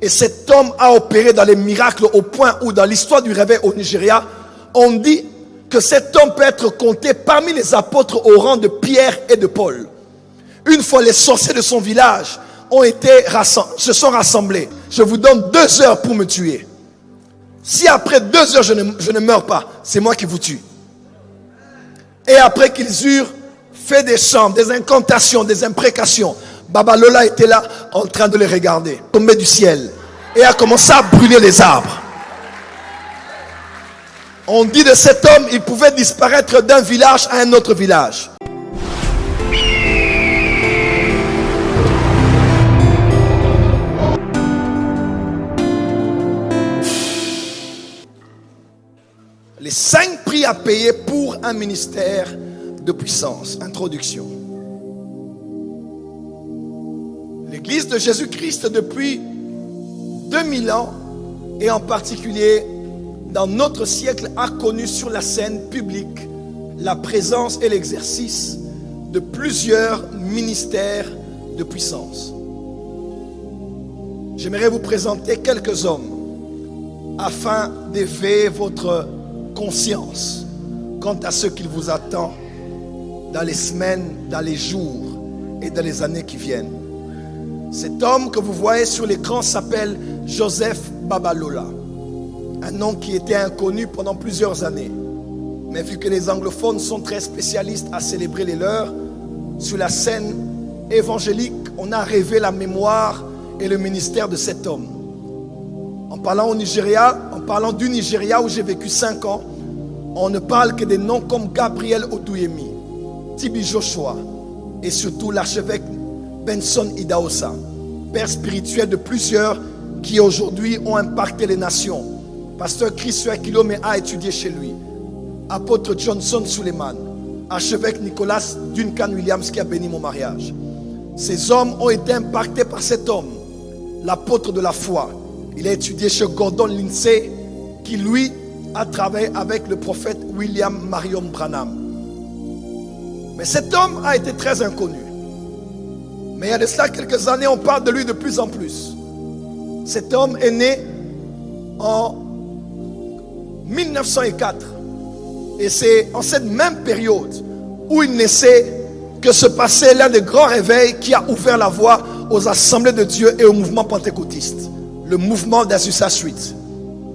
Et cet homme a opéré dans les miracles au point où dans l'histoire du réveil au Nigeria, on dit que cet homme peut être compté parmi les apôtres au rang de Pierre et de Paul. Une fois les sorciers de son village se sont rassemblés. Je vous donne 2 heures pour me tuer. Si après 2 heures je ne meurs pas, c'est moi qui vous tue. Et après qu'ils eurent fait des chants, des incantations, des imprécations, Babalola était là en train de les regarder, tombé du ciel, et a commencé à brûler les arbres. On dit de cet homme, il pouvait disparaître d'un village à un autre village. Les 5 prix à payer pour un ministère de puissance. Introduction. L'Église de Jésus-Christ depuis 2000 ans, et en particulier dans notre siècle, a connu sur la scène publique la présence et l'exercice de plusieurs ministères de puissance. J'aimerais vous présenter quelques hommes afin d'éveiller votre conscience quant à ce qu'il vous attend dans les semaines, dans les jours et dans les années qui viennent. Cet homme que vous voyez sur l'écran s'appelle Joseph Babalola, un nom qui était inconnu pendant plusieurs années. Mais vu que les anglophones sont très spécialistes à célébrer les leurs, sur la scène évangélique, on a rêvé la mémoire et le ministère de cet homme. En parlant au Nigeria, en parlant du Nigeria où j'ai vécu 5 ans, on ne parle que des noms comme Gabriel Oduyemi, Tibi Joshua et surtout l'archevêque Benson Idahosa, père spirituel de plusieurs qui aujourd'hui ont impacté les nations. Pasteur Christopher Kilome a étudié chez lui. Apôtre Johnson Suleiman, archevêque Nicolas Duncan Williams qui a béni mon mariage. Ces hommes ont été impactés par cet homme, l'apôtre de la foi. Il a étudié chez Gordon Lindsay, qui lui a travaillé avec le prophète William Marion Branham. Mais cet homme a été très inconnu. Mais il y a de cela quelques années, on parle de lui de plus en plus. Cet homme est né en 1904. Et c'est en cette même période où il naissait que se passait l'un des grands réveils qui a ouvert la voie aux assemblées de Dieu et au mouvement pentecôtiste, le mouvement d'Azusa Street.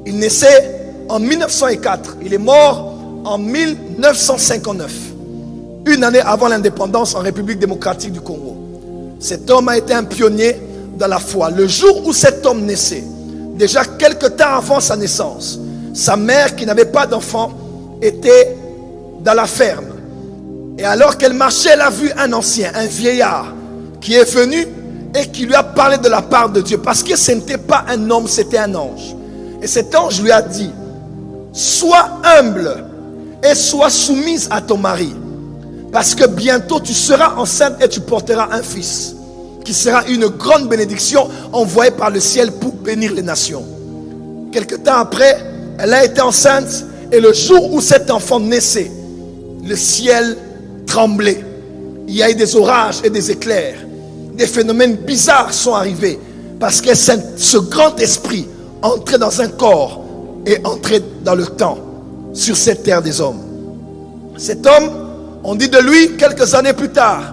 Il naissait en 1904, il est mort en 1959, une année avant l'indépendance en République démocratique du Congo. Cet homme a été un pionnier dans la foi. Le jour où cet homme naissait, déjà quelque temps avant sa naissance, sa mère qui n'avait pas d'enfant était dans la ferme. Et alors qu'elle marchait, elle a vu un ancien, un vieillard, qui est venu et qui lui a parlé de la part de Dieu. Parce que ce n'était pas un homme, c'était un ange. Et cet ange lui a dit, sois humble et sois soumise à ton mari. Parce que bientôt tu seras enceinte et tu porteras un fils, qui sera une grande bénédiction envoyée par le ciel pour bénir les nations. Quelque temps après, elle a été enceinte. Et le jour où cet enfant naissait, le ciel tremblait. Il y a eu des orages et des éclairs. Des phénomènes bizarres sont arrivés. Parce que ce grand esprit entrait dans un corps et entrait dans le temps sur cette terre des hommes. Cet homme, on dit de lui, quelques années plus tard,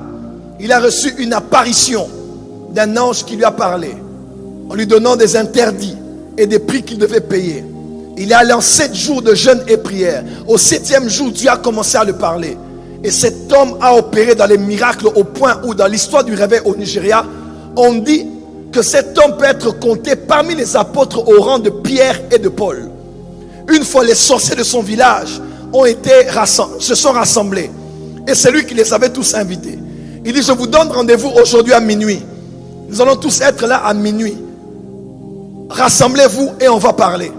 il a reçu une apparition d'un ange qui lui a parlé, en lui donnant des interdits et des prix qu'il devait payer. Il est allé en 7 jours de jeûne et prière. Au 7e jour, Dieu a commencé à le parler. Et cet homme a opéré dans les miracles au point où, dans l'histoire du réveil au Nigeria, on dit que cet homme peut être compté parmi les apôtres au rang de Pierre et de Paul. Une fois les sorciers de son village se sont rassemblés. Et c'est lui qui les avait tous invités. Il dit, je vous donne rendez-vous aujourd'hui à minuit. Nous allons tous être là à minuit. Rassemblez-vous et on va parler.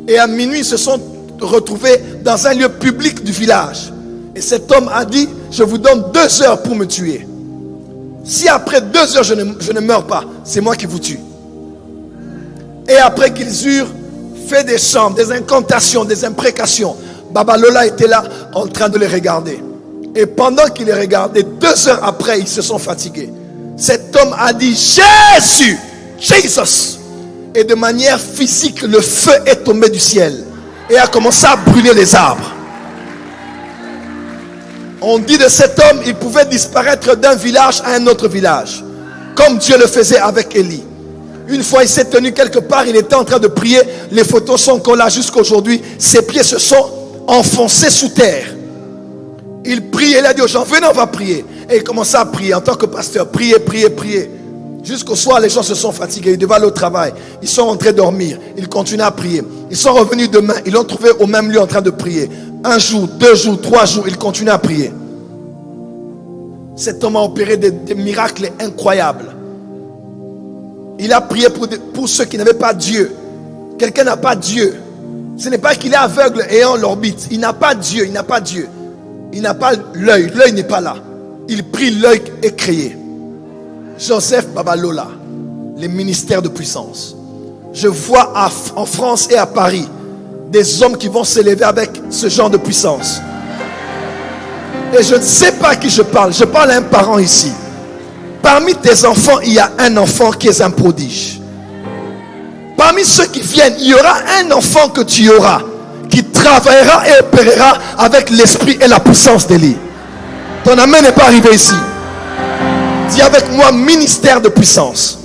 Et à minuit, ils se sont retrouvés dans un lieu public du village. Et cet homme a dit, je vous donne 2 heures pour me tuer. Si après 2 heures, je ne meurs pas, c'est moi qui vous tue. Et après qu'ils eurent fait des chants, des incantations, des imprécations, Babalola était là en train de les regarder. Et pendant qu'il les regardait, 2 heures après, ils se sont fatigués. Cet homme a dit, Jésus, Jesus. Et de manière physique, le feu est tombé du ciel et a commencé à brûler les arbres. On dit de cet homme, il pouvait disparaître d'un village à un autre village, comme Dieu le faisait avec Élie. Une fois, il s'est tenu quelque part, il était en train de prier. Les photos sont encore là jusqu'à aujourd'hui. Ses pieds se sont enfoncés sous terre. Il prie, il a dit aux gens, venez, on va prier. Et il commençait à prier en tant que pasteur. Prier, prier, prier. Jusqu'au soir, les gens se sont fatigués. Ils devaient aller au travail. Ils sont rentrés dormir. Ils continuaient à prier. Ils sont revenus demain. Ils l'ont trouvé au même lieu en train de prier. 1 jour, 2 jours, 3 jours, ils continuaient à prier. Cet homme a opéré des miracles incroyables. Il a prié pour ceux qui n'avaient pas Dieu. Quelqu'un n'a pas Dieu. Ce n'est pas qu'il est aveugle et en l'orbite. Il n'a pas Dieu, il n'a pas Dieu. Il n'a pas l'œil, l'œil n'est pas là. Il prie, l'œil est créé. Joseph Babalola, les ministères de puissance. Je vois en France et à Paris des hommes qui vont s'élever avec ce genre de puissance. Et je ne sais pas à qui je parle. Je parle à un parent ici. Parmi tes enfants, il y a un enfant qui est un prodige. Parmi ceux qui viennent, il y aura un enfant que tu auras, qui travaillera et opérera avec l'esprit et la puissance d'Élie. Ton amen n'est pas arrivé ici. Dis avec moi, ministère de puissance.